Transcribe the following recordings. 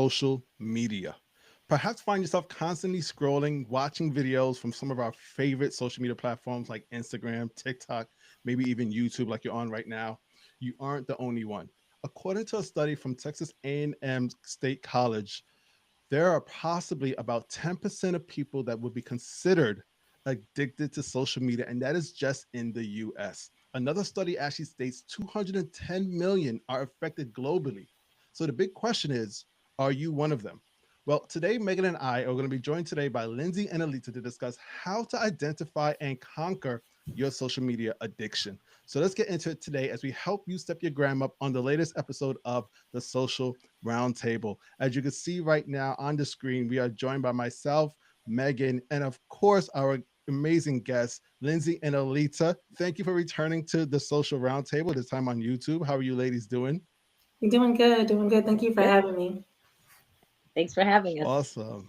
social media. Perhaps find yourself constantly scrolling, watching videos from some of our favorite social media platforms like Instagram, TikTok, maybe even YouTube, like you're on right now. You aren't the only one. According to a study from Texas A&M State College, there are possibly about 10% of people that would be considered addicted to social media, and that is just in the US. Another study actually states 210 million are affected globally. So the big question is, are you one of them? Well, today, Megan and I are going to be joined today by Lindsay and Alete to discuss how to identify and conquer your social media addiction. So let's get into it today as we help you step your gram up on the latest episode of the Social Roundtable. As you can see right now on the screen, we are joined by myself, Megan, and of course, our amazing guests, Lindsay and Alita. Thank you for returning to the Social Roundtable, this time on YouTube. How are you ladies doing? Doing good, doing good. Thank you for Good. having me. Thanks for having us. Awesome.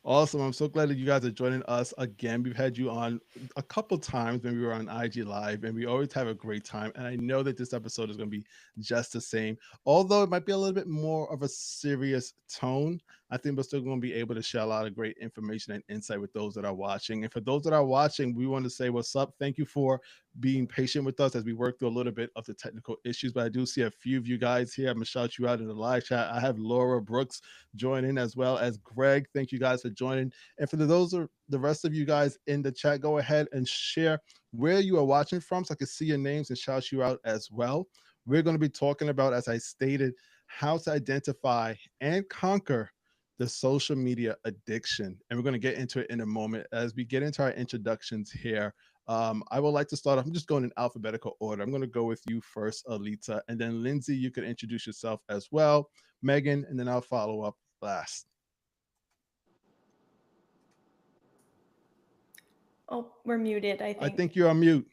Awesome. I'm so glad that you guys are joining us again. We've had you on a couple times when we were on IG Live, and we always have a great time. And I know that this episode is going to be just the same, although it might be a little bit more of a serious tone. I think we're still going to be able to share a lot of great information and insight with those that are watching. And for those that are watching, we want to say what's up. Thank you for being patient with us as we work through a little bit of the technical issues. But I do see a few of you guys here. I'm going to shout you out in the live chat. I have Laura Brooks joining as well as Greg. Thank you guys for joining. And for those of the rest of you guys in the chat, go ahead and share where you are watching from so I can see your names and shout you out as well. We're going to be talking about, as I stated, how to identify and conquer the social media addiction. And we're going to get into it in a moment as we get into our introductions here. I would like to start off. I'm just going in alphabetical order. I'm going to go with you first, Alita, and then Lindsay. You can introduce yourself as well. Megan, and then I'll follow up last. Oh, we're muted, I I think. think you're on mute.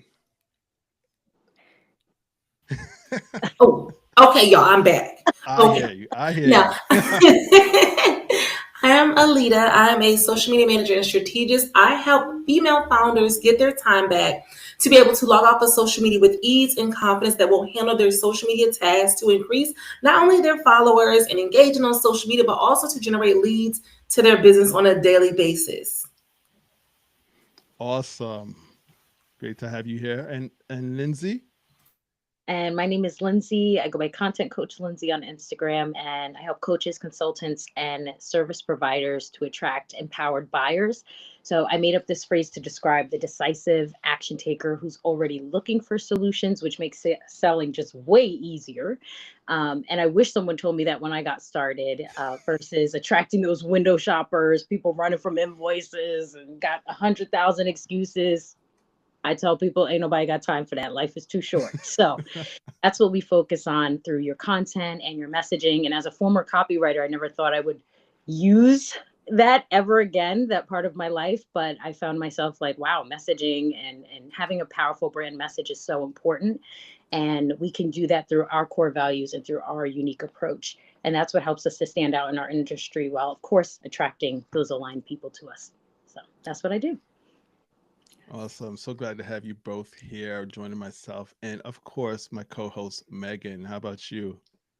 Oh, okay, y'all, I'm back. I Okay, hear you. I hear now you. I am Alita. I am a social media manager and strategist. I help female founders get their time back to be able to log off of social media with ease and confidence that will handle their social media tasks to increase not only their followers and engaging on social media, but also to generate leads to their business on a daily basis. Awesome. Great to have you here. And Lindsay? And my name is Lindsay. I go by Content Coach Lindsay on Instagram, and I help coaches, consultants, and service providers to attract empowered buyers. So I made up this phrase to describe the decisive action taker who's already looking for solutions, which makes selling just way easier. And I wish someone told me that when I got started, versus attracting those window shoppers, people running from invoices and got 100,000 excuses. I tell people, ain't nobody got time for that. Life is too short. So that's what we focus on through your content and your messaging. And as a former copywriter, I never thought I would use that ever again, that part of my life. But I found myself like, wow, messaging and having a powerful brand message is so important. And we can do that through our core values and through our unique approach. And that's what helps us to stand out in our industry while, of course, attracting those aligned people to us. So that's what I do. Awesome. So glad to have you both here joining myself. And of course, my co host, Megan. How about you?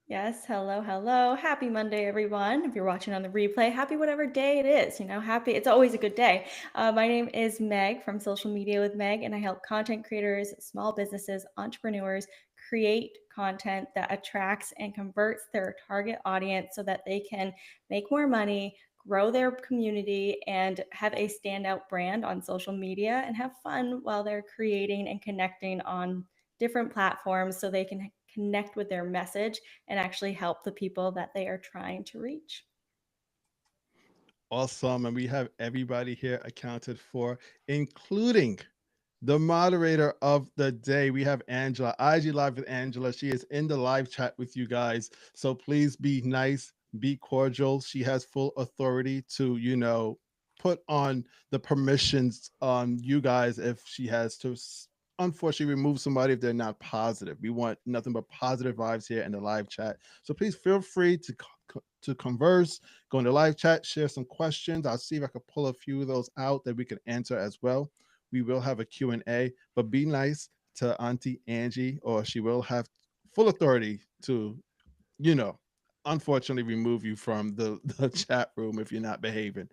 Yes, hello, hello. Happy Monday, everyone. If you're watching on the replay, happy whatever day it is, happy. It's always a good day. My name is Meg from Social Media with Meg, and I help content creators, small businesses, entrepreneurs create content that attracts and converts their target audience so that they can make more money, grow their community, and have a standout brand on social media and have fun while they're creating and connecting on different platforms so they can connect with their message and actually help the people that they are trying to reach. Awesome. And we have everybody here accounted for, including the moderator of the day. We have Angela, IG Live with Angela. She is in the live chat with you guys. So please be nice, be cordial. She has full authority to, put on the permissions on you guys if she has to unfortunately remove somebody if they're not positive. We want nothing but positive vibes here in the live chat. So please feel free to converse, go in the live chat, share some questions. I'll see if I can pull a few of those out that we can answer as well. We will have a Q&A, but be nice to Auntie Angie, or she will have full authority to, you know, unfortunately remove you from the chat room if you're not behaving.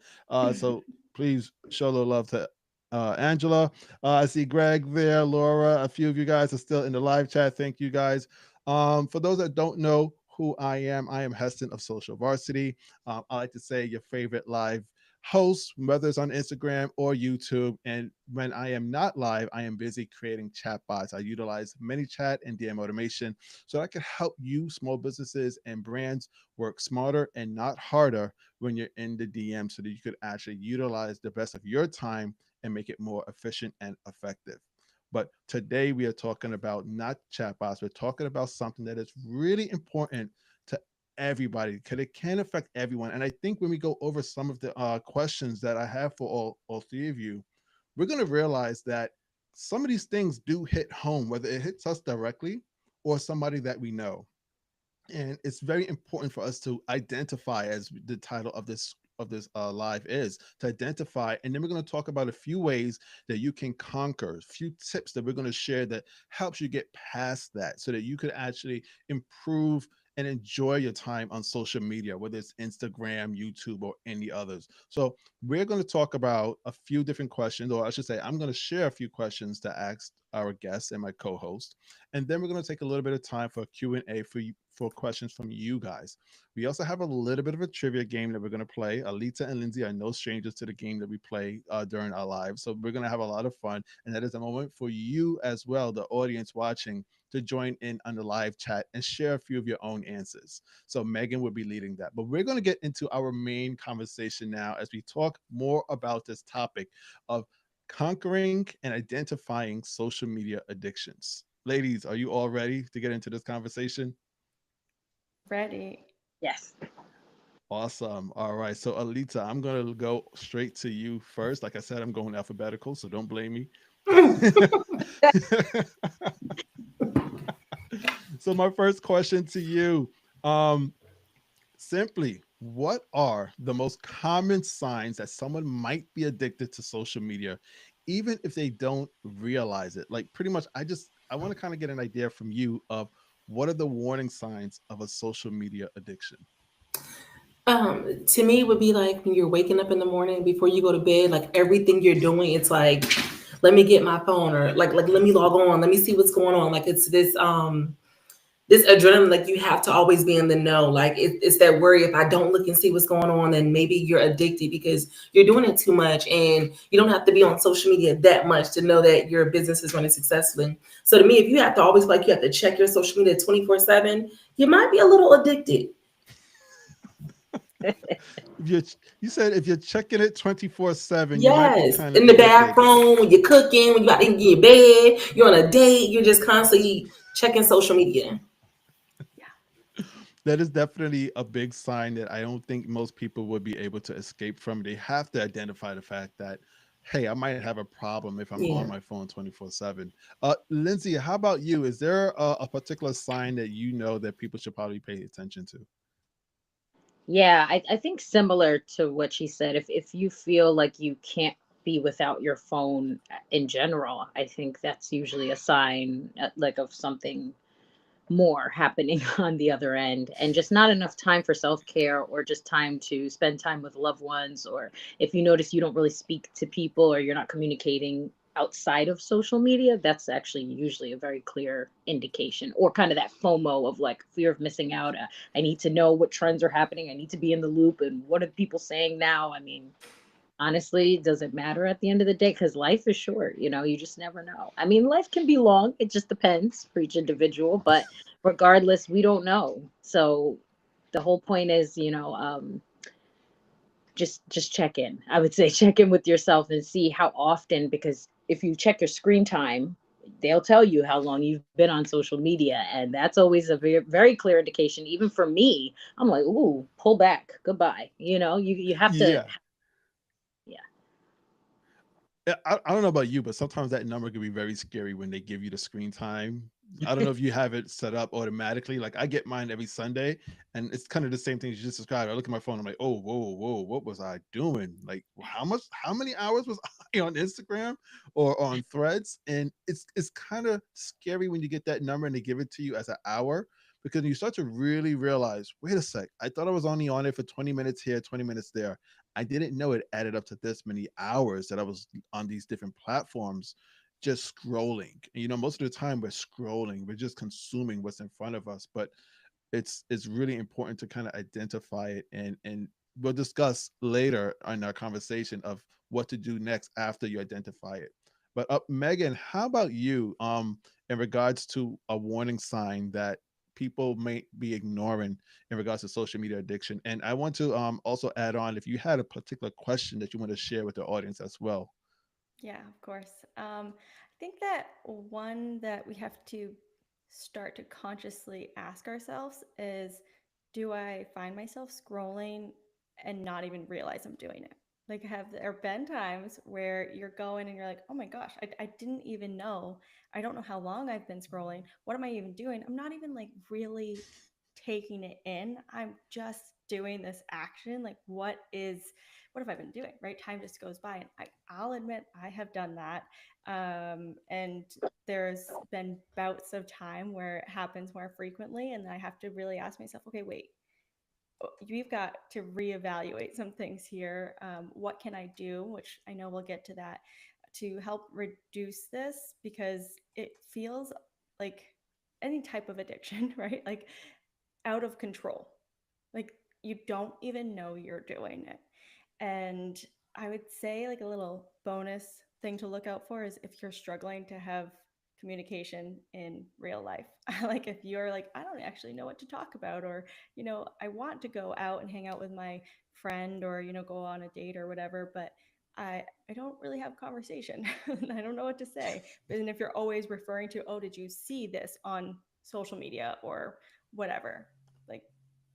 So please show a little love to Angela. I see Greg there, Laura. A few of you guys are still in the live chat. Thank you guys. For those that don't know who I am Heston of Social Varsity. I like to say your favorite live host, whether it's on Instagram or YouTube. And when I am not live, I am busy creating chatbots. I utilize ManyChat and DM automation so I can help you, small businesses and brands, work smarter and not harder when you're in the DM so that you could actually utilize the best of your time and make it more efficient and effective. But today we are talking about not chatbots. We're talking about something that is really important to everybody because it can affect everyone. And I think when we go over some of the questions that I have for all three of you, we're going to realize that some of these things do hit home, whether it hits us directly or somebody that we know. And it's very important for us to identify, as the title of this live is, to identify. And then we're going to talk about a few ways that you can conquer, a few tips that we're going to share that helps you get past that so that you could actually improve and enjoy your time on social media, whether it's Instagram, YouTube, or any others. So we're going to talk about a few different questions, or I should say I'm going to share a few questions to ask our guests and my co-host, and then we're going to take a little bit of time for Q&A for you, for questions from you guys. We also have a little bit of a trivia game that we're going to play. Alita and Lindsay are no strangers to the game that we play during our lives. So we're going to have a lot of fun. And that is a moment for you as well, the audience watching, to join in on the live chat and share a few of your own answers. So Meagen will be leading that. But we're going to get into our main conversation now as we talk more about this topic of conquering and identifying social media addictions. Ladies, are you all ready to get into this conversation? Ready. Yes. Awesome. All right. So, Alita, I'm going to go straight to you first. Like I said, I'm going alphabetical, so don't blame me. So, my first question to you, um, simply, what are the most common signs that someone might be addicted to social media, even if they don't realize it? Like, pretty much, I want to kind of get an idea from you of what are the warning signs of a social media addiction? To me, it would be like when you're waking up in the morning before you go to bed, like everything you're doing, it's like, let me get my phone, or like let me log on, let me see what's going on. Like it's this adrenaline, like you have to always be in the know. Like it's that worry, if I don't look and see what's going on, then maybe you're addicted because you're doing it too much, and you don't have to be on social media that much to know that your business is running successfully. So to me, if you have to always, like, you have to check your social media 24/7, you might be a little addicted. If you said if you're checking it 24/7, you might be Yes, kind of in the addicted. bathroom, when you're cooking, when you about to get in your bed, you're on a date, you're just constantly checking social media. That is definitely a big sign that I don't think most people would be able to escape from. They have to identify the fact that, hey, I might have a problem if I'm on Yeah. my phone 24/7. Lindsay, how about you? Is there a particular sign that you know that people should probably pay attention to? Yeah, I think similar to what she said, if you feel like you can't be without your phone in general, I think that's usually a sign like of something more happening on the other end, and just not enough time for self-care or just time to spend time with loved ones, or if you notice you don't really speak to people or you're not communicating outside of social media, that's actually usually a very clear indication, or kind of that FOMO of like fear of missing out. I need to know what trends are happening, I need to be in the loop, and what are people saying now. I mean, honestly, does it matter at the end of the day? Because life is short, you just never know. I mean, life can be long, it just depends for each individual, but regardless, we don't know. So the whole point is, just check in. I would say check in with yourself and see how often, because if you check your screen time, they'll tell you how long you've been on social media, and that's always a very, very clear indication. Even for me, I'm like, ooh, pull back, goodbye. You have to. Yeah. Yeah. Yeah, I don't know about you, but sometimes that number can be very scary when they give you the screen time. I don't know if you have it set up automatically. Like I get mine every Sunday, and it's kind of the same thing you just described. I look at my phone, I'm like, oh, whoa, what was I doing? Like, how many hours was I on Instagram or on Threads? And it's kind of scary when you get that number and they give it to you as an hour because you start to really realize, wait a sec, I thought I was only on it for 20 minutes here, 20 minutes there. I didn't know it added up to this many hours that I was on these different platforms just scrolling. And, most of the time we're scrolling, we're just consuming what's in front of us. But it's really important to kind of identify it, and we'll discuss later in our conversation of what to do next after you identify it. But Meagen, how about you, in regards to a warning sign that people may be ignoring in regards to social media addiction? And I want to also add on, if you had a particular question that you want to share with the audience as well. Yeah, of course. I think that one that we have to start to consciously ask ourselves is, do I find myself scrolling and not even realize I'm doing it? Like, have there been times where you're going and you're like, oh my gosh, I didn't even know. I don't know how long I've been scrolling. What am I even doing? I'm not even like really taking it in. I'm just doing this action. Like, what have I been doing? Right? Time just goes by. And I'll admit I have done that. And there's been bouts of time where it happens more frequently. And I have to really ask myself, okay, wait, we've got to reevaluate some things here. What can I do? Which I know we'll get to that, to help reduce this, because it feels like any type of addiction, right? Like out of control. Like you don't even know you're doing it. And I would say, like, a little bonus thing to look out for is if you're struggling to have communication in real life. Like if you're like, I don't actually know what to talk about, or, I want to go out and hang out with my friend, or, go on a date or whatever, but I don't really have conversation. I don't know what to say. But then if you're always referring to, oh, did you see this on social media or whatever, like,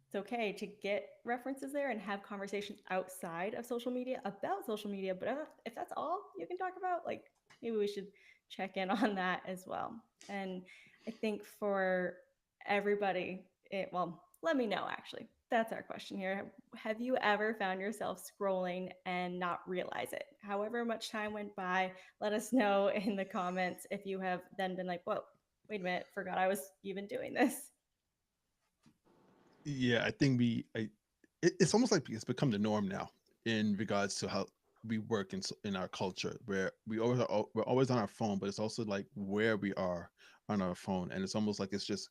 it's okay to get references there and have conversations outside of social media about social media. But if that's all you can talk about, like, maybe we should check in on that as well. And I think for everybody, well, let me know actually. That's our question here. Have you ever found yourself scrolling and not realize it? However much time went by, let us know in the comments if you have then been like, whoa, wait a minute, forgot I was even doing this. Yeah, I think it's almost like it's become the norm now in regards to how we work in our culture, where we're always on our phone, but it's also like where we are on our phone, and it's almost like it's just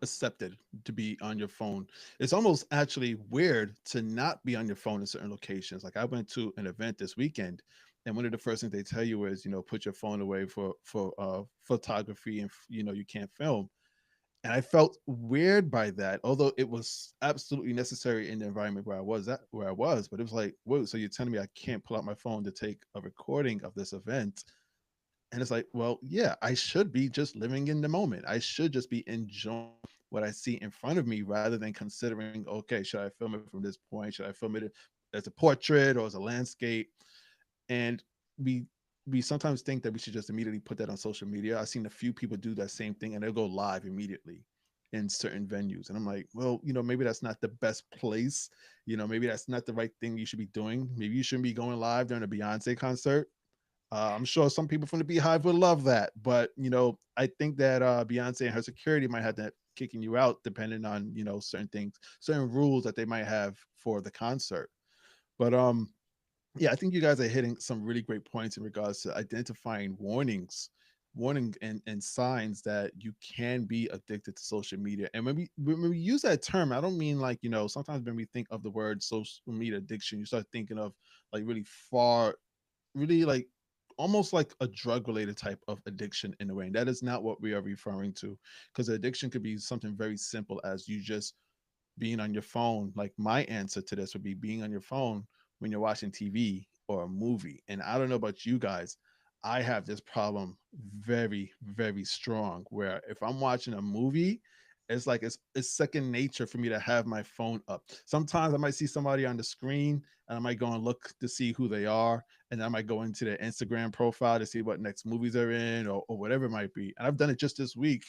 accepted to be on your phone. It's almost actually weird to not be on your phone in certain locations. Like I went to an event this weekend, and one of the first things they tell you is, put your phone away for photography, and you can't film. And I felt weird by that, although it was absolutely necessary in the environment where I was. But it was like, whoa, so you're telling me I can't pull out my phone to take a recording of this event? And it's like, well, yeah, I should be just living in the moment. I should just be enjoying what I see in front of me rather than considering, okay, should I film it from this point? Should I film it as a portrait or as a landscape? And we we sometimes think that we should just immediately put that on social media. I've seen a few people do that same thing and they'll go live immediately in certain venues. And I'm like, well, maybe that's not the best place. Maybe that's not the right thing you should be doing. Maybe you shouldn't be going live during a Beyonce concert. I'm sure some people from the Beehive would love that, but I think that Beyonce and her security might have that kicking you out depending on certain things, certain rules that they might have for the concert. But yeah, I think you guys are hitting some really great points in regards to identifying warning and signs that you can be addicted to social media. And when we use that term, I don't mean like, sometimes when we think of the word social media addiction, you start thinking of like really far, really like almost like a drug related type of addiction in a way. And that is not what we are referring to, because addiction could be something very simple as you just being on your phone. Like my answer to this would be being on your phone when you're watching TV or a movie. And I don't know about you guys, I have this problem very, very strong where if I'm watching a movie, it's like it's second nature for me to have my phone up. Sometimes I might see somebody on the screen and I might go and look to see who they are. And I might go into their Instagram profile to see what next movies they're in, or whatever it might be. And I've done it just this week.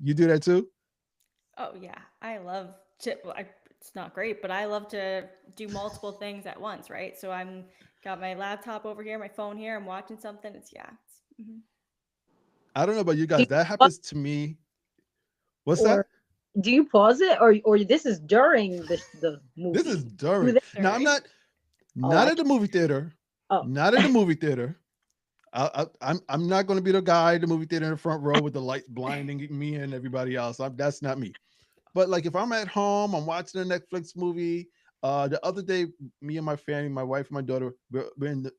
You do that too? Oh yeah, I love to. It's not great, but I love to do multiple things at once, right? So I'm got my laptop over here, my phone here. I'm watching something. It's yeah. I don't know about you guys. That happens to me. What's that? Or do you pause it, or this is during the This is movie? during. Now I'm During. Oh, not at the movie theater. oh, Not at the movie theater. I'm not going to be the guy at the movie theater in the front row with the lights blinding me and everybody else. That's not me. But like if I'm at home, I'm watching a Netflix movie. The other day, me and my family, my wife and my daughter, we're in the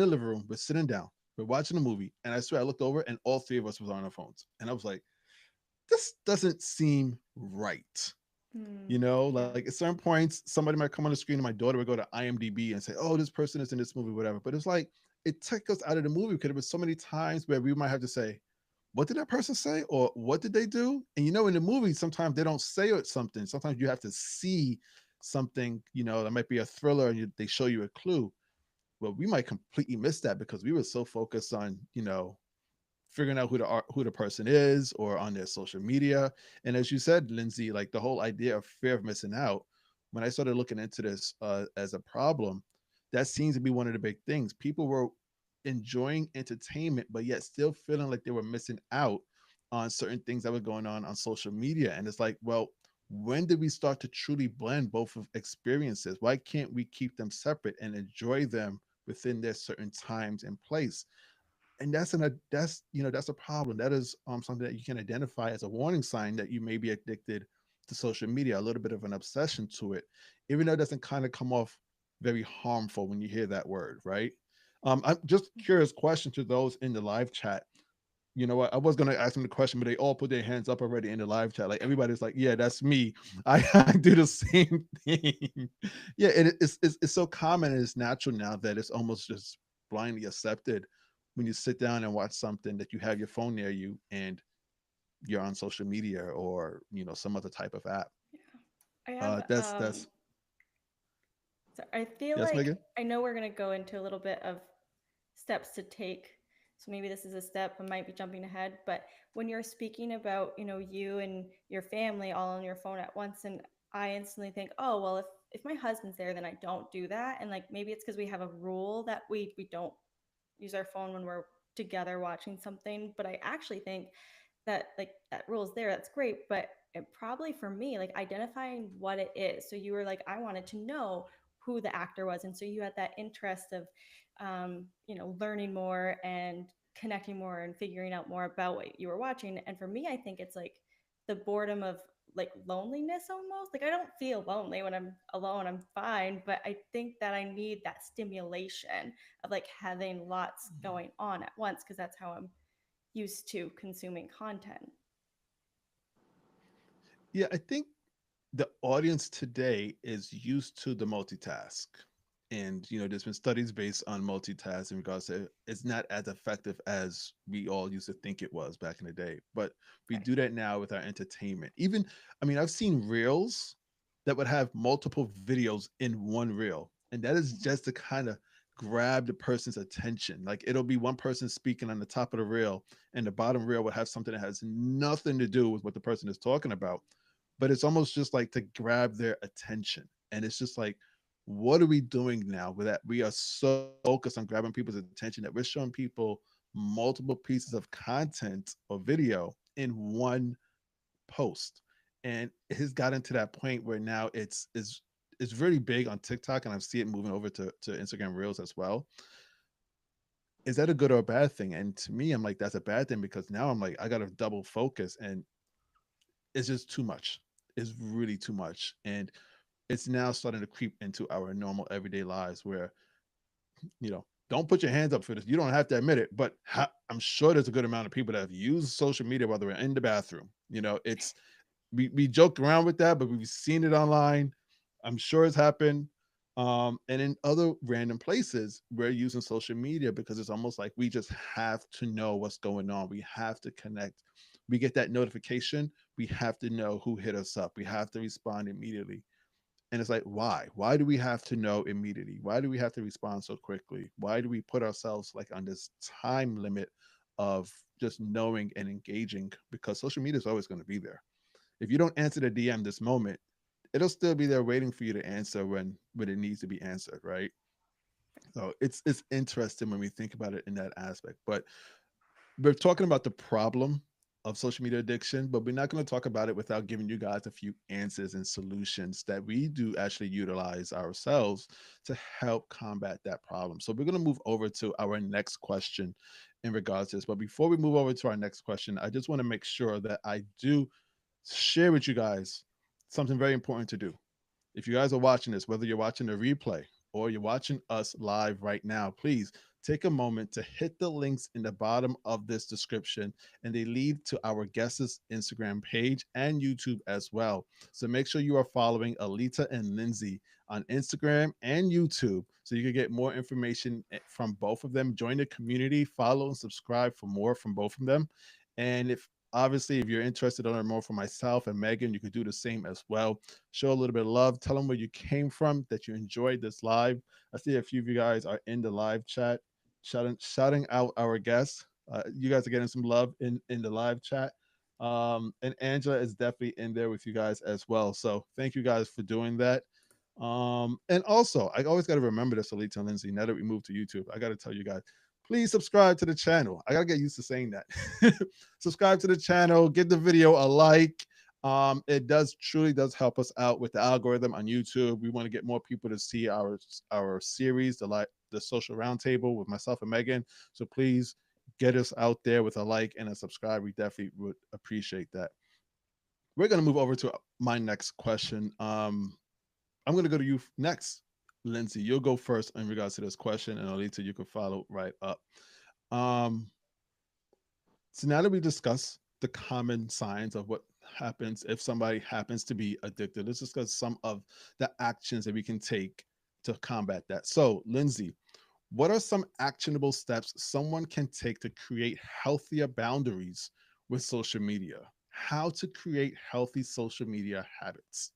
living room. We're sitting down. We're watching a movie, and I swear I looked over, and all three of us was on our phones, and I was like, "This doesn't seem right." Yeah. Like at certain points, somebody might come on the screen, and my daughter would go to IMDb and say, "Oh, this person is in this movie, whatever." But it's like it took us out of the movie because there was so many times where we might have to say, what did that person say or what did they do? And in the movie sometimes they don't say something. Sometimes you have to see something, that might be a thriller, and they show you a clue. Well, we might completely miss that because we were so focused on figuring out who the person is or on their social media. And as you said, Lindsay, like the whole idea of fear of missing out, when I started looking into this as a problem, that seems to be one of the big things. People were enjoying entertainment, but yet still feeling like they were missing out on certain things that were going on social media. And it's like, well, when did we start to truly blend both of experiences? Why can't we keep them separate and enjoy them within their certain times and place? And that's a problem. That is something that you can identify as a warning sign that you may be addicted to social media, a little bit of an obsession to it, even though it doesn't kind of come off very harmful when you hear that word, right? I'm just curious question to those in the live chat. You know what? I was gonna ask them the question, but they all put their hands up already in the live chat. Like everybody's like, "Yeah, that's me. I do the same thing." Yeah, and it's so common and it's natural now that it's almost just blindly accepted when you sit down and watch something that you have your phone near you and you're on social media or some other type of app. I have That's so I feel yes, like Megan. I know we're going to go into a little bit of steps to take. So maybe this is a step, I might be jumping ahead, but when you're speaking about, you and your family all on your phone at once, and I instantly think, oh, well, if my husband's there, then I don't do that. And like maybe it's because we have a rule that we don't use our phone when we're together watching something. But I actually think that like that rule is there, that's great, but it probably for me like identifying what it is. So you were like, I wanted to know who the actor was, and so you had that interest of learning more and connecting more and figuring out more about what you were watching. And for me, I think it's like the boredom of like loneliness almost. Like I don't feel lonely when I'm alone, I'm fine, but I think that I need that stimulation of like having lots going on at once, because that's how I'm used to consuming content. Yeah, I think the audience today is used to the multitask. And there's been studies based on multitask in regards to it's not as effective as we all used to think it was back in the day. But we Right. do that now with our entertainment. Even, I mean, I've seen reels that would have multiple videos in one reel. And that is Mhm. just to kind of grab the person's attention. Like it'll be one person speaking on the top of the reel, and the bottom reel would have something that has nothing to do with what the person is talking about, but it's almost just like to grab their attention. And it's just like, what are we doing now with that? We are so focused on grabbing people's attention that we're showing people multiple pieces of content or video in one post. And it has gotten to that point where now it's really big on TikTok, and I see it moving over to Instagram Reels as well. Is that a good or a bad thing? And to me, I'm like, that's a bad thing because now I'm like, I got to double focus, and it's just too much. It's really too much. And it's now starting to creep into our normal everyday lives where, don't put your hands up for this. You don't have to admit it, but I'm sure there's a good amount of people that have used social media while they're in the bathroom. It's we joke around with that, but we've seen it online. I'm sure it's happened. And in other random places, we're using social media because it's almost like we just have to know what's going on. We have to connect. We get that notification. We have to know who hit us up. We have to respond immediately. And it's like, why? Why do we have to know immediately? Why do we have to respond so quickly? Why do we put ourselves like on this time limit of just knowing and engaging? Because social media is always going to be there. If you don't answer the DM this moment, it'll still be there waiting for you to answer when it needs to be answered, right? So it's interesting when we think about it in that aspect. But we're talking about the problem of social media addiction, but we're not going to talk about it without giving you guys a few answers and solutions that we do actually utilize ourselves to help combat that problem. So we're going to move over to our next question in regards to this. But before we move over to our next question, I just want to make sure that I do share with you guys something very important to do. If you guys are watching this, whether you're watching a replay or you're watching us live right now, please take a moment to hit the links in the bottom of this description, and they lead to our guests' Instagram page and YouTube as well. So make sure you are following Alete and Lindsay on Instagram and YouTube so you can get more information from both of them. Join the community, follow and subscribe for more from both of them. And if you're interested to learn more from myself and Meagen, you could do the same as well. Show a little bit of love. Tell them where you came from, that you enjoyed this live. I see a few of you guys are in the live chat, shouting out our guests. You guys are getting some love in the live chat. And Angela is definitely in there with you guys as well. So thank you guys for doing that. And also, I always got to remember this, Alete and Lindsay. Now that we move to YouTube, I got to tell you guys, please subscribe to the channel. I got to get used to saying that. Subscribe to the channel, give the video a like. It truly does help us out with the algorithm on YouTube. We want to get more people to see our series, the Social Roundtable with myself and Meagen. So please get us out there with a like and a subscribe. We definitely would appreciate that. We're going to move over to my next question. I'm going to go to you next, Lindsay. You'll go first in regards to this question, and Alete, you can follow right up. So now that we discuss the common signs of what happens if somebody happens to be addicted, let's discuss some of the actions that we can take to combat that. So, Lindsay, what are some actionable steps someone can take to create healthier boundaries with social media? How to create healthy social media habits?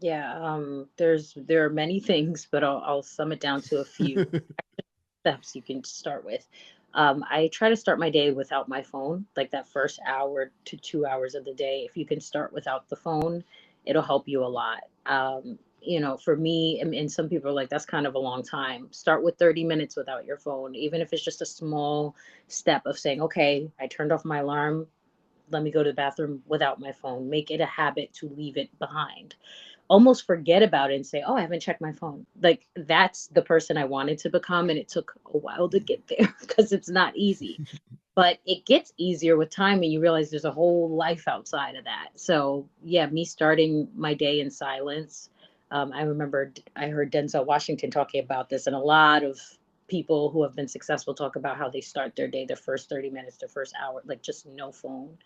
Yeah, there are many things, but I'll sum it down to a few steps you can start with. I try to start my day without my phone, like that first hour to 2 hours of the day. If you can start without the phone, it'll help you a lot. For me, and some people are like, that's kind of a long time. Start with 30 minutes without your phone, even if it's just a small step of saying, okay, I turned off my alarm. Let me go to the bathroom without my phone. Make it a habit to leave it behind. Almost forget about it and say, oh, I haven't checked my phone. Like, that's the person I wanted to become. And it took a while to get there because it's not easy. But it gets easier with time and you realize there's a whole life outside of that. So, yeah, me starting my day in silence. I heard Denzel Washington talking about this, and a lot of people who have been successful talk about how they start their day, their first 30 minutes, their first hour, like just no phone.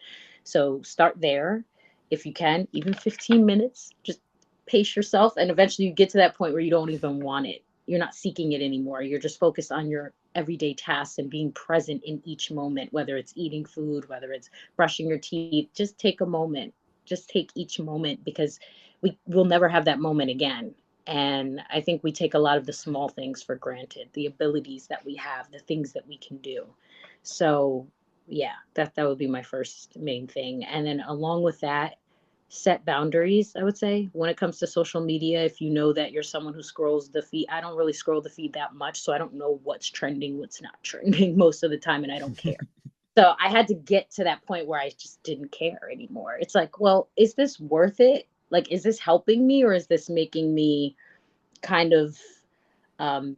So start there if you can, even 15 minutes, just pace yourself. And eventually you get to that point where you don't even want it. You're not seeking it anymore. You're just focused on your everyday tasks and being present in each moment, whether it's eating food, whether it's brushing your teeth. Just take a moment. Just take each moment, because we will never have that moment again. And I think we take a lot of the small things for granted, the abilities that we have, the things that we can do. So yeah, that would be my first main thing. And then along with that, set boundaries, I would say, when it comes to social media. If you know that you're someone who scrolls the feed, I don't really scroll the feed that much, so I don't know what's trending, what's not trending most of the time, and I don't care. So I had to get to that point where I just didn't care anymore. It's like, well, is this worth it? Like, is this helping me, or is this making me kind of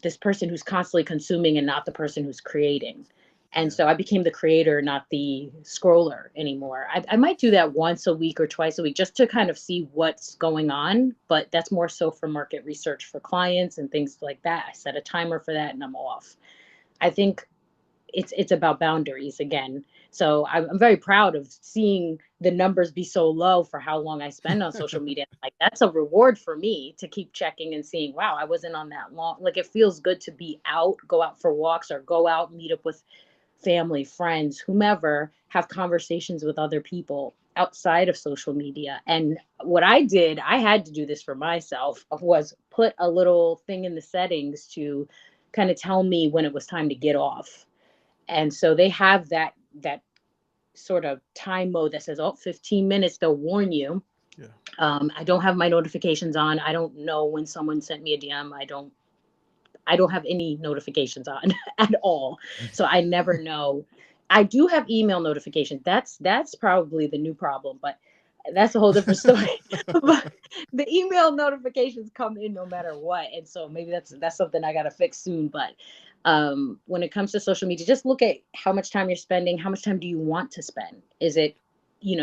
this person who's constantly consuming and not the person who's creating? And so I became the creator, not the scroller anymore. I might do that once a week or twice a week just to kind of see what's going on. But that's more so for market research for clients and things like that. I set a timer for that and I'm off. I think it's about boundaries again. So I'm very proud of seeing the numbers be so low for how long I spend on social media. Like, that's a reward for me to keep checking and seeing, wow, I wasn't on that long. Like, it feels good to be out, go out for walks, or go out, meet up with family, friends, whomever, have conversations with other people outside of social media. And what I did, I had to do this for myself, was put a little thing in the settings to kind of tell me when it was time to get off. And so they have that sort of time mode that says, oh, 15 minutes, they'll warn you. Yeah. I don't have my notifications on. I don't know when someone sent me a DM. I don't have any notifications on at all. So I never know. I do have email notifications. That's probably the new problem, but that's a whole different story. But the email notifications come in no matter what, and so maybe that's something I gotta fix soon. But when it comes to social media, just look at how much time you're spending. How much time do you want to spend? Is it,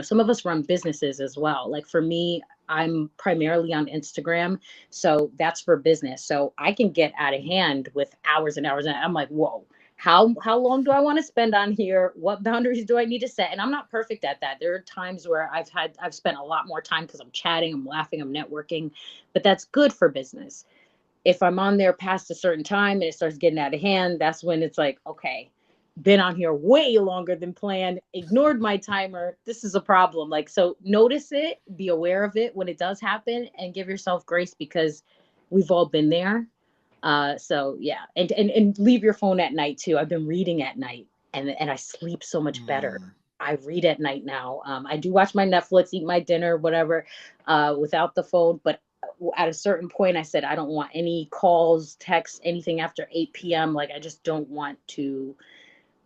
some of us run businesses as well. Like for me, I'm primarily on Instagram, so that's for business. So I can get out of hand with hours and hours, and I'm like, whoa, how long do I want to spend on here? What boundaries do I need to set? And I'm not perfect at that. There are times where I've spent a lot more time because I'm chatting, I'm laughing, I'm networking, but that's good for business. If I'm on there past a certain time and it starts getting out of hand, that's when it's like, okay, been on here way longer than planned, ignored my timer. This is a problem. Like, so notice it, be aware of it when it does happen, and give yourself grace because we've all been there. So yeah, and leave your phone at night too. I've been reading at night, and I sleep so much better. Mm, I read at night now. I do watch my Netflix, eat my dinner, whatever, without the phone. But at a certain point, I said I don't want any calls, texts, anything after 8 p.m. Like I just don't want to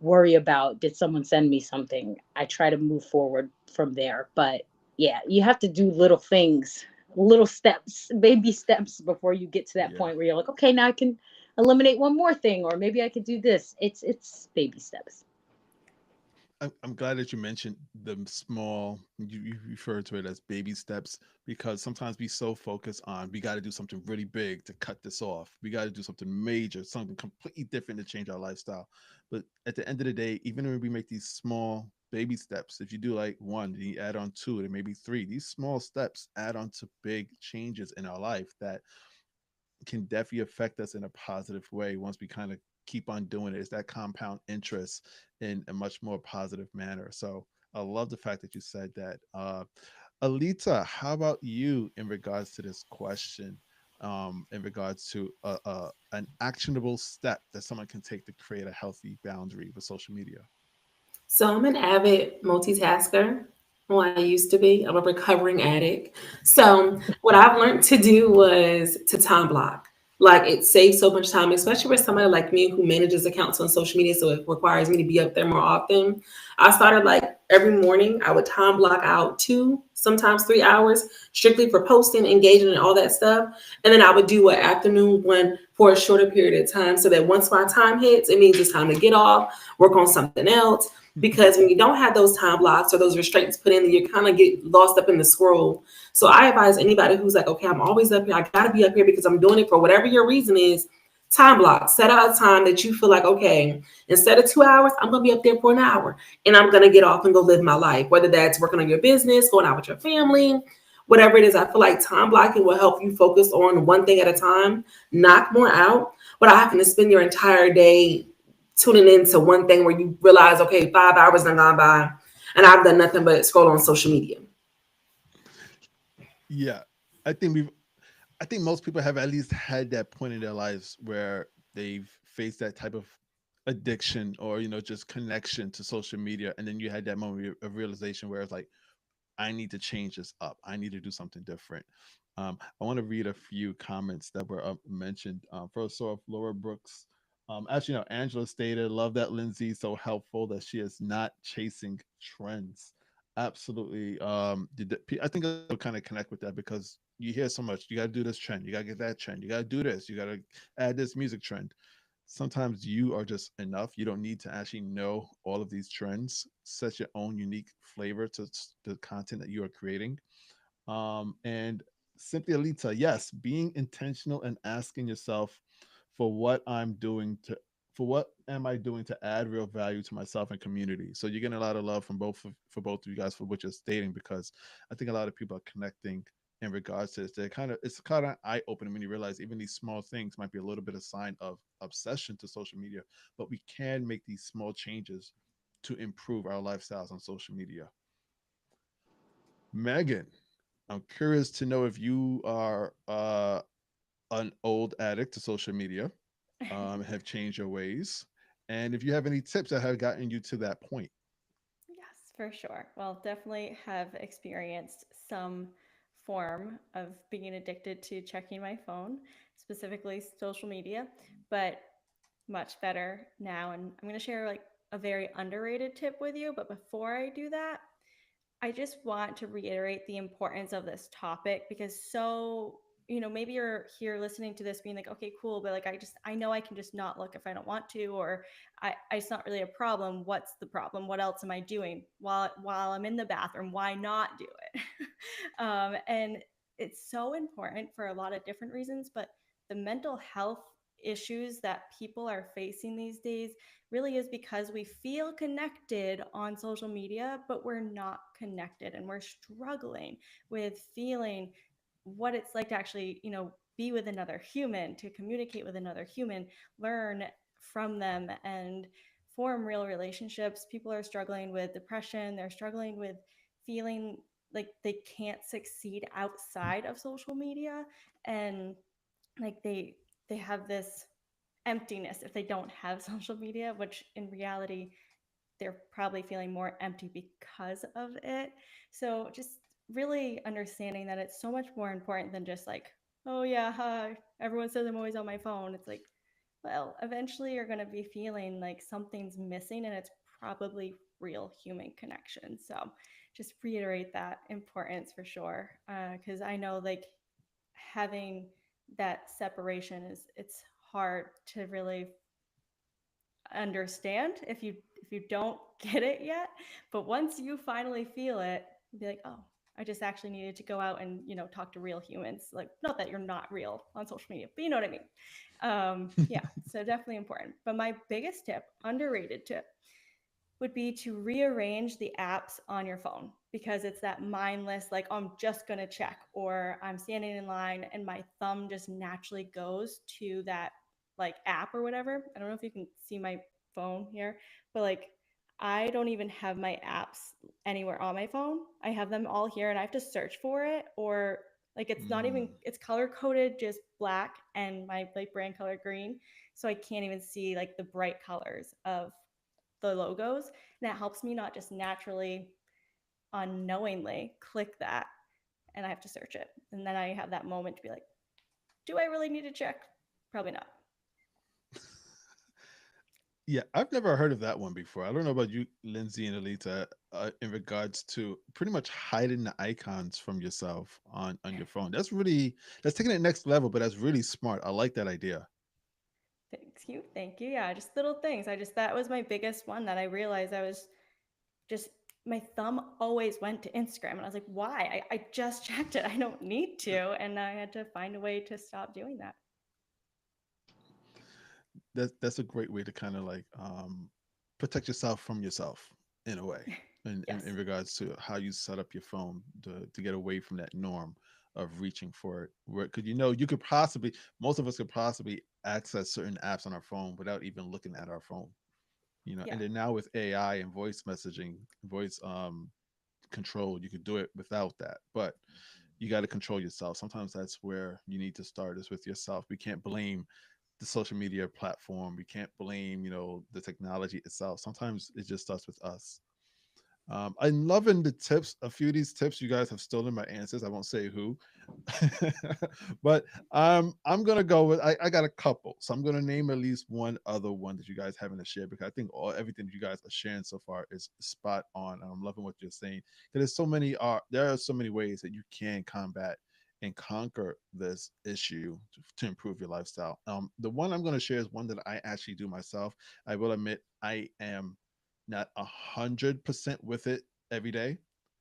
worry about did someone send me something. I try to move forward from there. But yeah, you have to do little things, little steps, baby steps before you get to that yeah. point where you're like, okay, now I can eliminate one more thing, or maybe I could do this. It's baby steps. I'm glad that you mentioned the small, you refer to it as baby steps, because sometimes we so focus on we got to do something really big to cut this off. We got to do something major, something completely different to change our lifestyle. But at the end of the day, even when we make these small baby steps, if you do like one, then you add on two, and maybe three, these small steps add on to big changes in our life that can definitely affect us in a positive way once we kind of keep on doing it. It's that compound interest in a much more positive manner. So I love the fact that you said that. Alita, how about you in regards to this question? In regards to an actionable step that someone can take to create a healthy boundary with social media. So I'm an avid multitasker. Well, I used to be. I'm a recovering addict. So what I've learned to do was to time block. Like it saves so much time, especially with somebody like me who manages accounts on social media. So it requires me to be up there more often. I started like every morning, I would time block out 2, sometimes 3 hours strictly for posting, engaging, and all that stuff. And then I would do an afternoon one for a shorter period of time so that once my time hits, it means it's time to get off, work on something else, because when you don't have those time blocks or those restraints put in, you kind of get lost up in the scroll. So I advise anybody who's like, okay, I'm always up here. I got to be up here because I'm doing it for whatever your reason is. Time block. Set out a time that you feel like, okay, instead of 2 hours, I'm going to be up there for an hour and I'm going to get off and go live my life, whether that's working on your business, going out with your family, whatever it is. I feel like time blocking will help you focus on one thing at a time, knock more out, without having to spend your entire day tuning into one thing where you realize, okay, 5 hours have gone by and I've done nothing but scroll on social media. Yeah, I think we've I think most people have at least had that point in their lives where they've faced that type of addiction or just connection to social media, and then you had that moment of realization where it's like, I need to change this up. I need to do something different. I want to read a few comments that were mentioned. First off, Laura Brooks. Actually, no, Angela stated, love that Lindsay so helpful that she is not chasing trends. Absolutely. I think I kind of connect with that because you hear so much. You got to do this trend. You got to get that trend. You got to do this. You got to add this music trend. Sometimes you are just enough. You don't need to actually know all of these trends. Set your own unique flavor to the content that you are creating. And simply Alita, yes, being intentional and asking yourself for what I'm doing to for what am I doing to add real value to myself and community. So you're getting a lot of love from for both of you guys for what you're stating, because I think a lot of people are connecting in regards to this. It's kind of eye opening when you realize even these small things might be a little bit of sign of obsession to social media, but we can make these small changes to improve our lifestyles on social media. Megan, I'm curious to know if you are an old addict to social media, have changed your ways, and if you have any tips that have gotten you to that point. Yes, for sure. Well, definitely have experienced some form of being addicted to checking my phone, specifically social media, but much better now. And I'm going to share like a very underrated tip with you. But before I do that, I just want to reiterate the importance of this topic because maybe you're here listening to this being like, okay, cool, but like I know I can just not look if I don't want to, or it's not really a problem. What's the problem? What else am I doing while I'm in the bathroom? Why not do it? And it's so important for a lot of different reasons, but the mental health issues that people are facing these days really is because we feel connected on social media, but we're not connected, and we're struggling with feeling what it's like to actually, be with another human, to communicate with another human, learn from them, and form real relationships. People are struggling with depression. They're struggling with feeling like they can't succeed outside of social media, and like they have this emptiness if they don't have social media, which in reality they're probably feeling more empty because of it. So just really understanding that it's so much more important than just like, oh yeah, everyone says I'm always on my phone. It's like, well, eventually you're going to be feeling like something's missing, and it's probably real human connection. So just reiterate that importance for sure, because I know like having that separation it's hard to really understand if you don't get it yet. But once you finally feel it, you'll be like, oh, I just actually needed to go out and talk to real humans. Like, not that you're not real on social media, but you know what I mean. Yeah, so definitely important. But my biggest tip, underrated tip, would be to rearrange the apps on your phone, because it's that mindless, like, oh, I'm just going to check, or I'm standing in line and my thumb just naturally goes to that like app or whatever. I don't know if you can see my phone here, but like I don't even have my apps anywhere on my phone. I have them all here and I have to search for it, or like it's not even, it's color coded just black and my like brand color green. So I can't even see like the bright colors of the logos. And that helps me not just naturally unknowingly click that and I have to search it. And then I have that moment to be like, do I really need to check? Probably not. Yeah, I've never heard of that one before. I don't know about you, Lindsay and Alita, in regards to pretty much hiding the icons from yourself on your phone. That's taking it next level, but that's really smart. I like that idea. Thank you. Thank you. Yeah, just little things. That was my biggest one that I realized I was just, my thumb always went to Instagram. And I was like, why? I just checked it. I don't need to. And I had to find a way to stop doing that. That's a great way to kind of like protect yourself from yourself in a way, Yes. in regards to how you set up your phone to get away from that norm of reaching for it. Where could you could possibly, most of us could possibly access certain apps on our phone without even looking at our phone. Yeah. And then now with AI and voice messaging, voice control, you could do it without that. But you got to control yourself. Sometimes that's where you need to start, is with yourself. We can't blame the social media platform. We can't blame, the technology itself. Sometimes it just starts with us. I'm loving the tips. A few of these tips you guys have stolen my answers. I won't say who, but I'm gonna go with. I got a couple, so I'm gonna name at least one other one that you guys haven't shared, because I think everything that you guys are sharing so far is spot on. And I'm loving what you're saying. There's there are so many ways that you can combat and conquer this issue to improve your lifestyle. The one I'm going to share is one that I actually do myself. I will admit I am not 100% with it every day,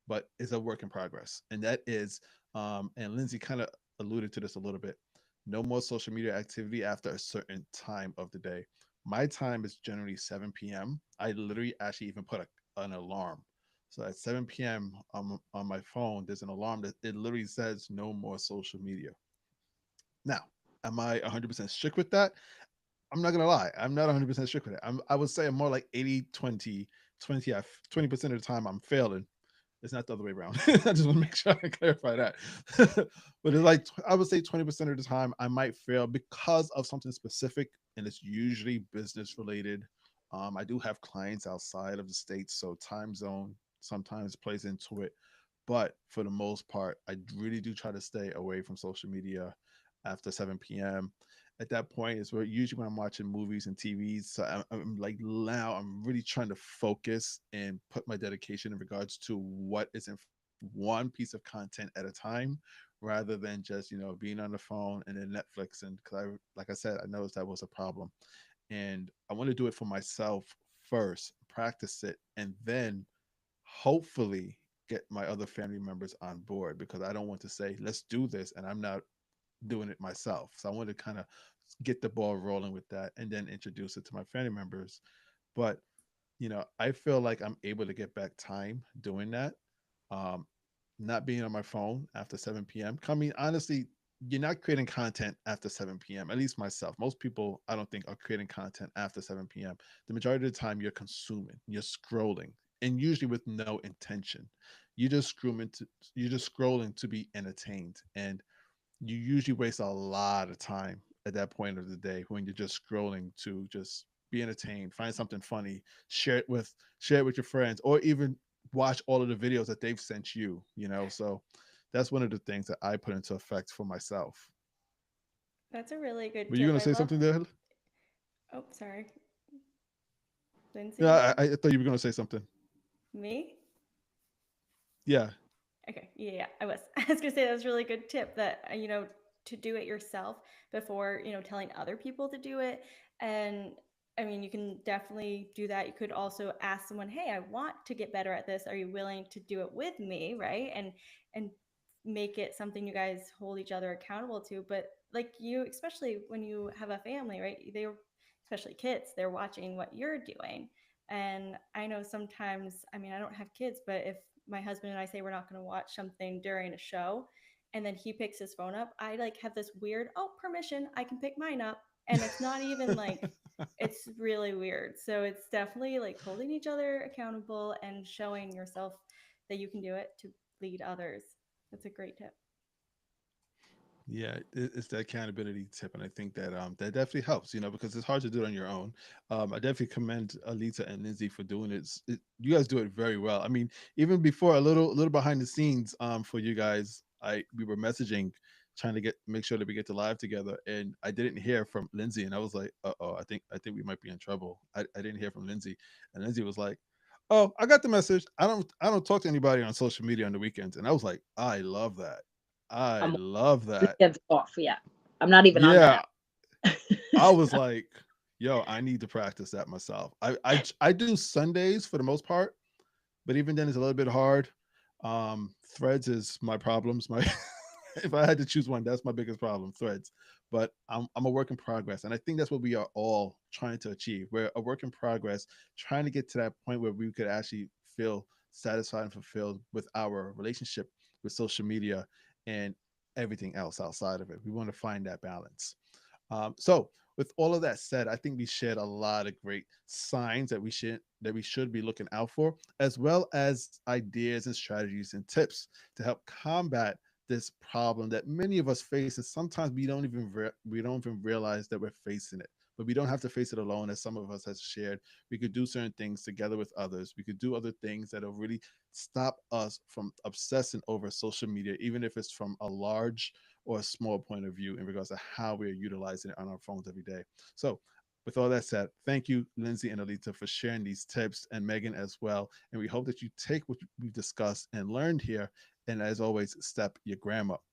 but it's a work in progress. And that is, and Lindsay kind of alluded to this a little bit, no more social media activity after a certain time of the day. My time is generally 7 p.m. I literally actually even put an alarm. So at 7 p.m. On my phone, there's an alarm that it literally says no more social media. Now, am I 100% strict with that? I'm not gonna lie. I'm not 100% strict with it. I would say I'm more like 20% of the time I'm failing. It's not the other way around. I just want to make sure I clarify that. But it's like, I would say 20% of the time I might fail because of something specific, and it's usually business related. I do have clients outside of the states, so time zone sometimes plays into it. But for the most part, I really do try to stay away from social media after 7 p.m. at that point is where usually when I'm watching movies and TVs. So I'm like now I'm really trying to focus and put my dedication in regards to what is in one piece of content at a time, rather than just being on the phone and then Netflix. And because I, like I said, I noticed that was a problem, and I want to do it for myself first, practice it, and then hopefully get my other family members on board, because I don't want to say let's do this and I'm not doing it myself. So I want to kind of get the ball rolling with that and then introduce it to my family members. But I feel like I'm able to get back time doing that. Um, Not being on my phone after 7 p.m. I mean, honestly, you're not creating content after 7 p.m. At least myself. Most people, I don't think, are creating content after 7 p.m. The majority of the time, you're consuming, you're scrolling, and usually with no intention. You're just scrolling to be entertained, and you usually waste a lot of time at that point of the day when you're just scrolling to just be entertained, find something funny, share it with your friends, or even watch all of the videos that they've sent you. So that's one of the things that I put into effect for myself. That's a really good Were you tip. gonna I say love. something there? Oh, sorry, Lindsay. Yeah, I thought you were gonna say something. Me? Yeah. Okay, yeah, I was. I was gonna say that was a really good tip that to do it yourself before telling other people to do it. And I mean, you can definitely do that. You could also ask someone, "Hey, I want to get better at this. Are you willing to do it with me?" Right? And make it something you guys hold each other accountable to. But like you, especially when you have a family, right? Especially kids, they're watching what you're doing. And I know sometimes, I mean, I don't have kids, but if my husband and I say we're not going to watch something during a show and then he picks his phone up, I like have this weird, oh, permission, I can pick mine up. And it's not even like, it's really weird. So it's definitely like holding each other accountable and showing yourself that you can do it to lead others. That's a great tip. Yeah, it's the accountability tip, and I think that that definitely helps. Because it's hard to do it on your own. I definitely commend Alita and Lindsay for doing it. You guys do it very well. I mean, even before a little behind the scenes, for you guys, we were messaging, trying to make sure that we get to live together, and I didn't hear from Lindsay, and I was like, oh, I think we might be in trouble. I didn't hear from Lindsay, and Lindsay was like, oh, I got the message. I don't talk to anybody on social media on the weekends, and I was like, I love that. I I'm love that. weekends off. Yeah, I'm not even on Yeah, that. I was like, yo, I need to practice that myself. I do Sundays for the most part, but even then it's a little bit hard. Threads is my problems. My if I had to choose one, that's my biggest problem, Threads. But I'm a work in progress, and I think that's what we are all trying to achieve. We're a work in progress, trying to get to that point where we could actually feel satisfied and fulfilled with our relationship with social media and everything else outside of it. We want to find that balance. So, with all of that said, I think we shared a lot of great signs that we should be looking out for, as well as ideas and strategies and tips to help combat this problem that many of us face, and sometimes we don't even realize that we're facing it. But we don't have to face it alone, as some of us has shared. We could do certain things together with others. We could do other things that'll really stop us from obsessing over social media, even if it's from a large or a small point of view in regards to how we're utilizing it on our phones every day. So, with all that said, thank you, Lindsay and Alita, for sharing these tips, and Meagen as well. And we hope that you take what we've discussed and learned here, and as always, step your gram up.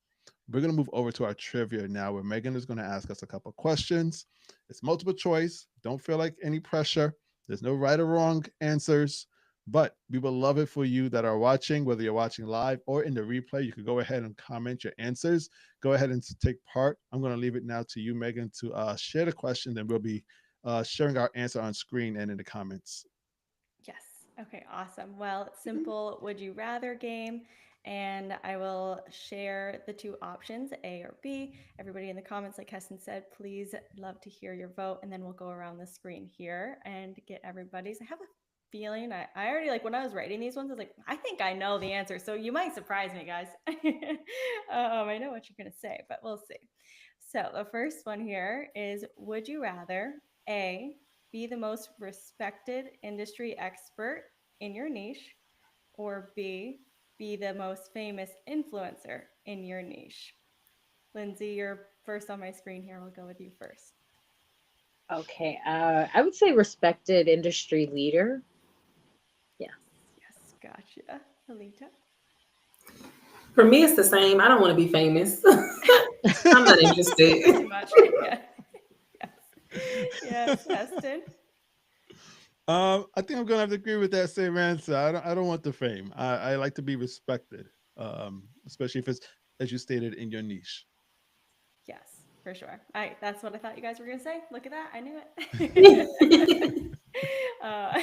We're going to move over to our trivia now, where Meagen is going to ask us a couple questions. It's multiple choice. Don't feel like any pressure. There's no right or wrong answers, but we will love it for you that are watching, whether you're watching live or in the replay. You can go ahead and comment your answers. Go ahead and take part. I'm going to leave it now to you, Meagen, to share the question, then we'll be sharing our answer on screen and in the comments. Yes. Okay, awesome. Well, simple would you rather game. And I will share the two options, A or B. Everybody in the comments, like Heston said, please love to hear your vote. And then we'll go around the screen here and get everybody's. I have a feeling I already like when I was writing these ones, I was like, I think I know the answer. So you might surprise me, guys. I know what you're going to say, but we'll see. So the first one here is, would you rather A, be the most respected industry expert in your niche, or B, be the most famous influencer in your niche? Lindsay, you're first on my screen here. We'll go with you first. Okay, I would say respected industry leader. Yeah. Yes, gotcha. Alita? For me, it's the same. I don't want to be famous. I'm not It's too interested. much. Yeah. Yes. Yes, Heston. I think I'm gonna have to agree with that same answer. I don't want the fame. I like to be respected, especially if it's as you stated in your niche. Yes, for sure. That's what I thought you guys were gonna say. Look at that. I knew it. uh,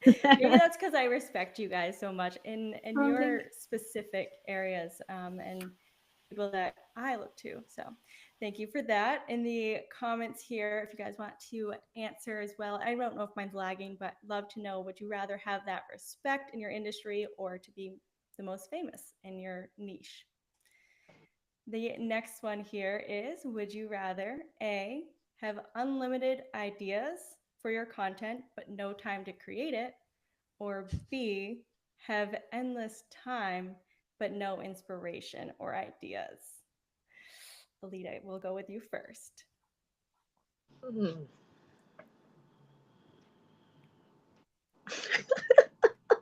maybe that's because I respect you guys so much in Oh, your thank specific areas, and people that I look to. So thank you for that. In the comments here, if you guys want to answer as well, I don't know if mine's lagging, but love to know, would you rather have that respect in your industry or to be the most famous in your niche? The next one here is, would you rather A, have unlimited ideas for your content but no time to create it, or B, have endless time but no inspiration or ideas? Alita, we'll go with you first. Hmm.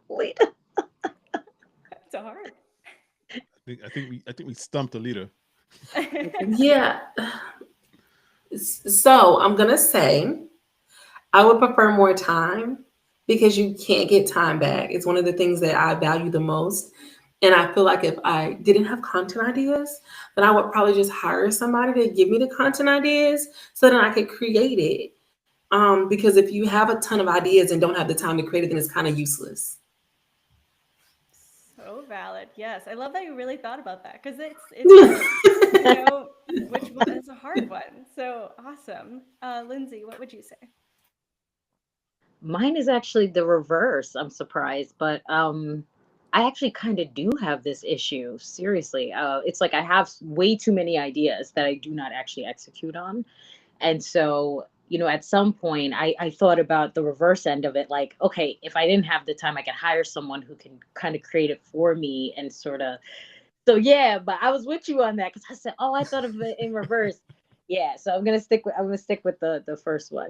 Wait. It's hard. I think we stumped the leader. I think you. so. Yeah. So I'm gonna say I would prefer more time because you can't get time back. It's one of the things that I value the most. And I feel like if I didn't have content ideas, then I would probably just hire somebody to give me the content ideas so that I could create it. Because if you have a ton of ideas and don't have the time to create it, then it's kind of useless. So valid. Yes, I love that you really thought about that because it's hard. You know, which one is a hard one. So awesome. Lindsay, what would you say? Mine is actually the reverse. I'm surprised, but I actually kind of do have this issue. Seriously, it's like I have way too many ideas that I do not actually execute on. And so, at some point, I thought about the reverse end of it. Like, okay, if I didn't have the time, I could hire someone who can kind of create it for me and sort of. So yeah, but I was with you on that because I said, oh, I thought of it in reverse. Yeah, so I'm gonna stick with the first one.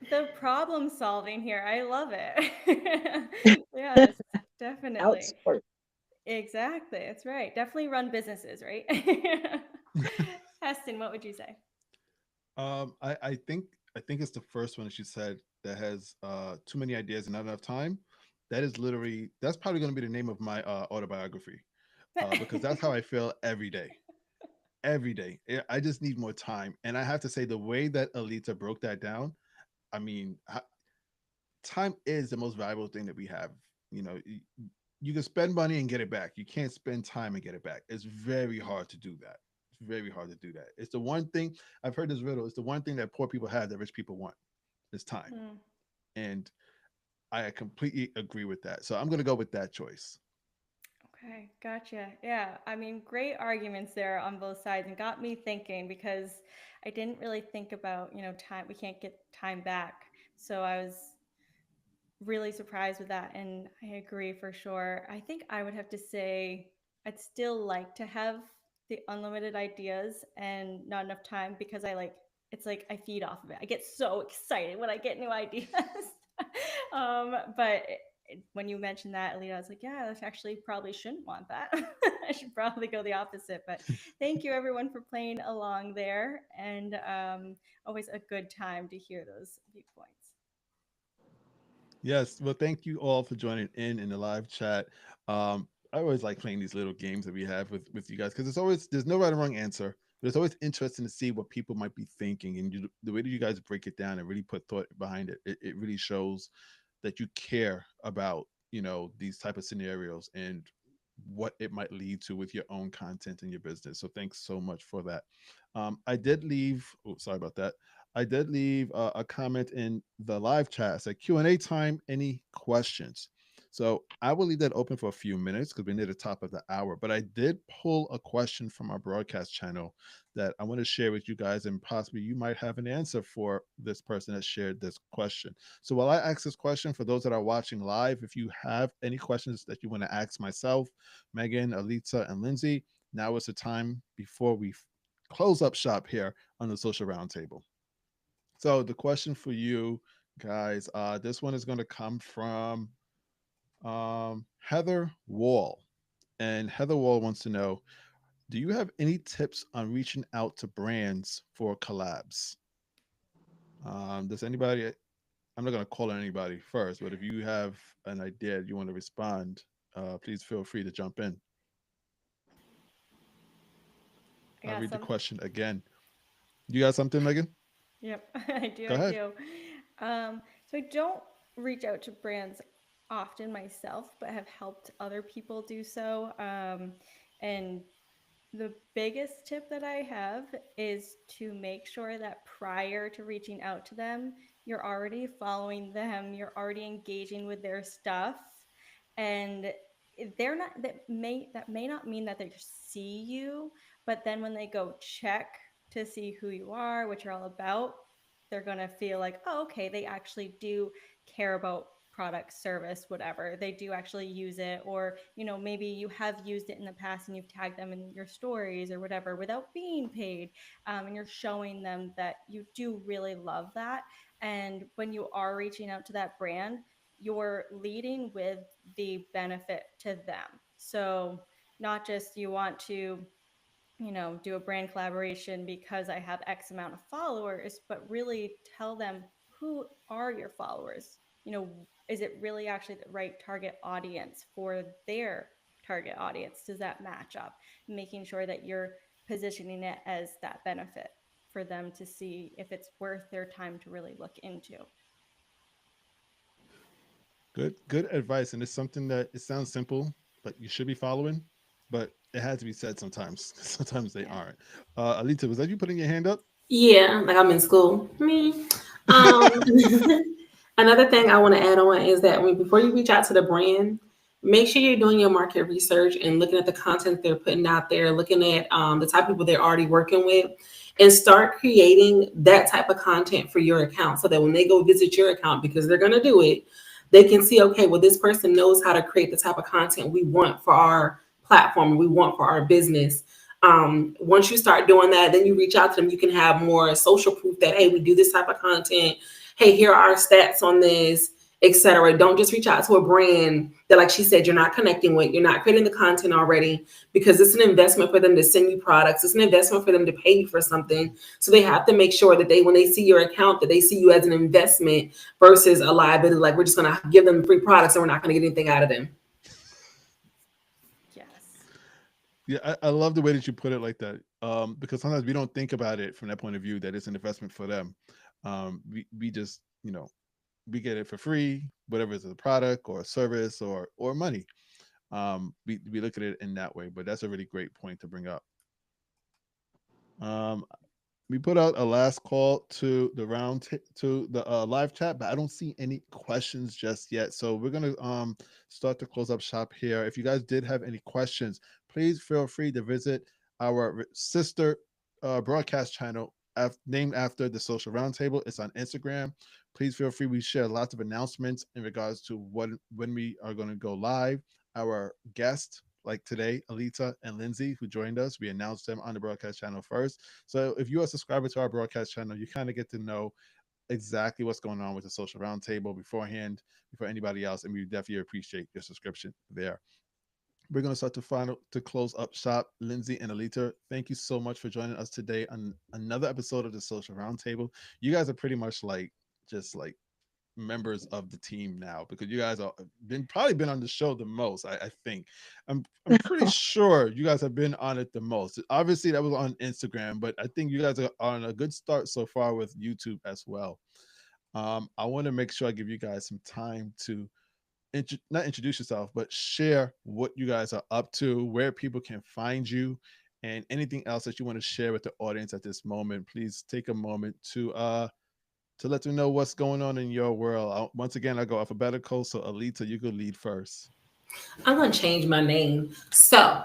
The problem solving here. I love it. Yes, definitely. Outsource. Exactly. That's right. Definitely run businesses, right? Heston, what would you say? I think it's the first one that she said that has too many ideas and not enough time. That's probably going to be the name of my autobiography, because that's how I feel every day. Every day, I just need more time, and I have to say the way that Alita broke that down. I mean, time is the most valuable thing that we have. You know, you can spend money and get it back. You can't spend time and get it back. It's very hard to do that. It's very hard to do that. It's the one thing I've heard this riddle. It's the one thing that poor people have that rich people want. Is time. Hmm. And I completely agree with that. So I'm going to go with that choice. Okay, gotcha. Yeah, I mean, great arguments there on both sides and got me thinking because I didn't really think about, time. We can't get time back. So I was really surprised with that. And I agree for sure. I think I would have to say I'd still like to have the unlimited ideas and not enough time because it's like I feed off of it. I get so excited when I get new ideas. But when you mentioned that, Alita, I was like, yeah, I actually probably shouldn't want that. I should probably go the opposite. But thank you, everyone, for playing along there. And always a good time to hear those viewpoints. Yes. Well, thank you all for joining in the live chat. I always like playing these little games that we have with you guys because there's no right or wrong answer. But it's always interesting to see what people might be thinking, and the way that you guys break it down and really put thought behind it. It really shows that you care about these type of scenarios and what it might lead to with your own content in your business. So thanks so much for that. I did leave. Oh, sorry about that. I did leave a comment in the live chat. It's like Q&A time. Any questions? So I will leave that open for a few minutes because we're near the top of the hour. But I did pull a question from our broadcast channel that I want to share with you guys, and possibly you might have an answer for this person that shared this question. So while I ask this question, for those that are watching live, if you have any questions that you want to ask myself, Meagen, Alita, and Lindsay, now is the time before we close up shop here on the Social Roundtable. So the question for you guys, this one is going to come from Heather Wall. And Heather Wall wants to know, do you have any tips on reaching out to brands for collabs? Does anybody, I'm not going to call on anybody first, but if you have an idea you want to respond, please feel free to jump in. I I'll got read the some. question again. You got something, Megan? Yep, I do. Go I ahead. do. So I don't reach out to brands often myself, but have helped other people do so. And the biggest tip that I have is to make sure that prior to reaching out to them, you're already following them, you're already engaging with their stuff, and they're not that may not mean that they see you, but then when they go check to see who you are, what you're all about, they're going to feel like, oh, okay, they actually do care about product, service, whatever. They do actually use it, or maybe you have used it in the past and you've tagged them in your stories or whatever without being paid, and you're showing them that you do really love that. And when you are reaching out to that brand, you're leading with the benefit to them. So not just you want to do a brand collaboration because I have X amount of followers, but really tell them, who are your followers? Is it really actually the right target audience for their target audience? Does that match up? Making sure that you're positioning it as that benefit for them to see if it's worth their time to really look into. Good advice. And it's something that it sounds simple, but you should be following, but it has to be said sometimes. Sometimes they Yeah. aren't. Alita, was that you putting your hand up? Yeah, like I'm in school. Me. Um, Another thing I want to add on is that before you reach out to the brand, make sure you're doing your market research and looking at the content they're putting out there, looking at the type of people they're already working with, and start creating that type of content for your account so that when they go visit your account, because they're going to do it, they can see, okay, well, this person knows how to create the type of content we want for our platform, we want for our business. Once you start doing that, then you reach out to them. You can have more social proof that, hey, we do this type of content. Hey, here are our stats on this, etc. Don't just reach out to a brand that, like she said, you're not connecting with, you're not creating the content already, because it's an investment for them to send you products. It's an investment for them to pay you for something. So they have to make sure that when they see your account, that they see you as an investment versus a liability. Like, we're just going to give them free products and we're not going to get anything out of them. Yes. Yeah, I love the way that you put it like that. Because sometimes we don't think about it from that point of view that it's an investment for them. We just, we get it for free, whatever it's a product or a service or money. We look at it in that way, but that's a really great point to bring up. We put out a last call to the to the live chat, but I don't see any questions just yet. So we're gonna start to close up shop here. If you guys did have any questions, please feel free to visit our sister broadcast channel named after the Social Roundtable. It's on Instagram. Please feel free. We share lots of announcements in regards to when we are going to go live. Our guest, like today, Alete and Lindsay, who joined us, we announced them on the broadcast channel first. So if you're a subscriber to our broadcast channel, you kind of get to know exactly what's going on with the Social Roundtable beforehand, before anybody else, and we definitely appreciate your subscription there. We're going to start to close up shop. Lindsay and Alete, thank you so much for joining us today on another episode of the Social Roundtable. You guys are pretty much just like members of the team now, because you guys are probably been on the show the most. I think I'm pretty sure you guys have been on it the most. Obviously that was on Instagram, but I think you guys are on a good start so far with YouTube as well. I want to make sure I give you guys some time to not introduce yourself, but share what you guys are up to, where people can find you, and anything else that you want to share with the audience at this moment. Please take a moment to let them know what's going on in your world. Once again, I go alphabetical, so Alete, you could lead first. I'm going to change my name. So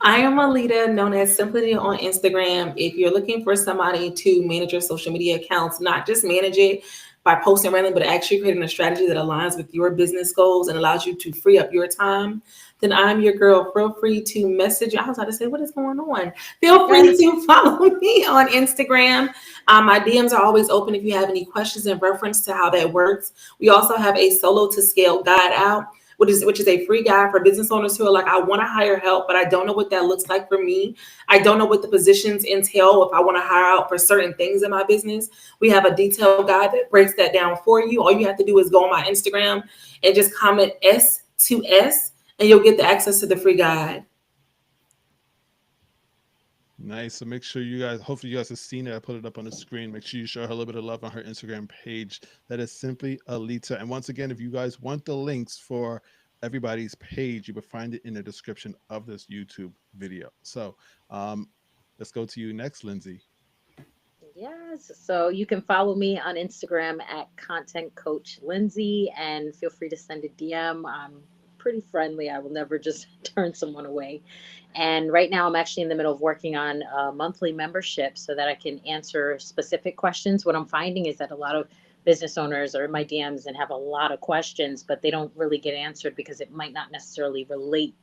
I am Alete, known as Simply on Instagram. If you're looking for somebody to manage your social media accounts, not just manage it, by posting randomly, but actually creating a strategy that aligns with your business goals and allows you to free up your time, then I'm your girl. Feel free to message. I was about to say, what is going on? Feel free to follow me on Instagram. My DMs are always open if you have any questions in reference to how that works. We also have a solo to scale guide out, which is a free guide for business owners who are like, I want to hire help, but I don't know what that looks like for me. I don't know what the positions entail if I want to hire out for certain things in my business. We have a detailed guide that breaks that down for you. All you have to do is go on my Instagram and just comment S2S, and you'll get the access to the free guide. Nice. So make sure you guys, hopefully you guys have seen it. I put it up on the screen. Make sure you show her a little bit of love on her Instagram page. That is simply Alete. And once again, if you guys want the links for everybody's page, you will find it in the description of this YouTube video. So let's go to you next, Lindsay. Yes. So you can follow me on Instagram at Content Coach Lindsay, and feel free to send a DM. I'm pretty friendly. I will never just turn someone away. And right now I'm actually in the middle of working on a monthly membership so that I can answer specific questions. What I'm finding is that a lot of business owners are in my DMs and have a lot of questions, but they don't really get answered because it might not necessarily relate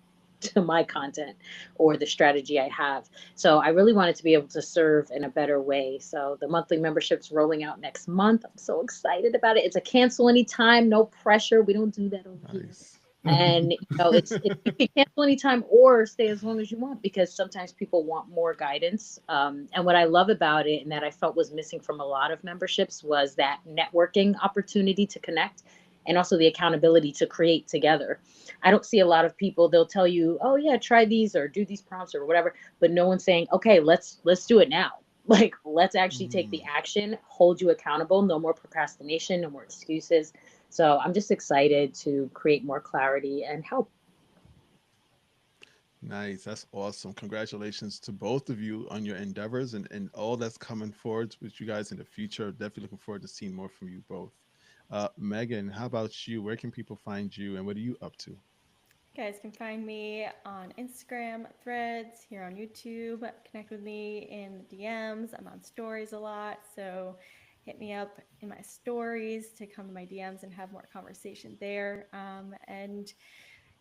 to my content or the strategy I have. So I really wanted to be able to serve in a better way. So the monthly membership's rolling out next month. I'm so excited about it. It's a cancel anytime, no pressure. We don't do that over here. Nice. And you can cancel anytime or stay as long as you want, because sometimes people want more guidance. And what I love about it, and that I felt was missing from a lot of memberships, was that networking opportunity to connect, and also the accountability to create together. I don't see a lot of people. They'll tell you, oh yeah, try these or do these prompts or whatever, but no one's saying, okay, let's do it now. Like, let's actually take the action, hold you accountable. No more procrastination, no more excuses. So I'm just excited to create more clarity and help. Nice. That's awesome. Congratulations to both of you on your endeavors and all that's coming forward with you guys in the future. Definitely looking forward to seeing more from you both. Meagen, how about you? Where can people find you and what are you up to? You guys can find me on Instagram, Threads, here on YouTube. Connect with me in the DMs. I'm on stories a lot, so hit me up in my stories to come to my DMs and have more conversation there. And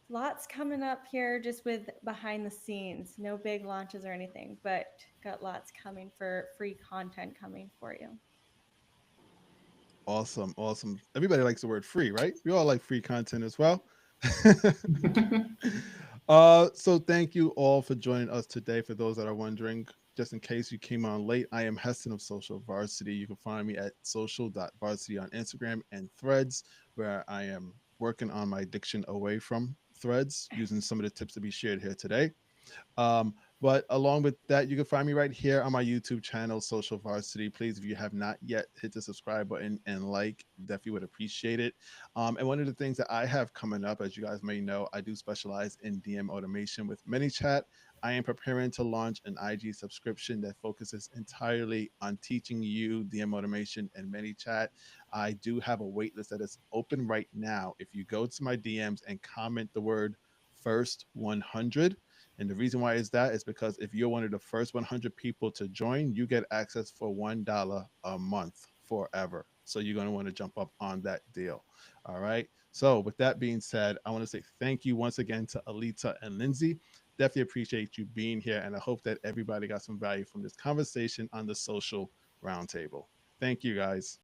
lots coming up here just with behind the scenes. No big launches or anything, but got lots coming for free content coming for you. Awesome. Awesome. Everybody likes the word free, right? We all like free content as well. So thank you all for joining us today. For those that are wondering, just in case you came on late, I am Heston of Social Varsity. You can find me at social.varsity on Instagram and Threads, where I am working on my addiction away from Threads using some of the tips to be shared here today. Um, but along with that, you can find me right here on my YouTube channel, Social Varsity. Please, if you have not yet, hit the subscribe button and like. Definitely would appreciate it. And one of the things that I have coming up, as you guys may know, I do specialize in DM automation with ManyChat. I am preparing to launch an IG subscription that focuses entirely on teaching you DM automation and ManyChat. I do have a waitlist that is open right now. If you go to my DMs and comment the word first 100, and the reason why is that is because if you're one of the first 100 people to join, you get access for $1 a month forever. So you're going to want to jump up on that deal. All right. So with that being said, I want to say thank you once again to Alete and Lindsay. Definitely appreciate you being here. And I hope that everybody got some value from this conversation on the Social Roundtable. Thank you, guys.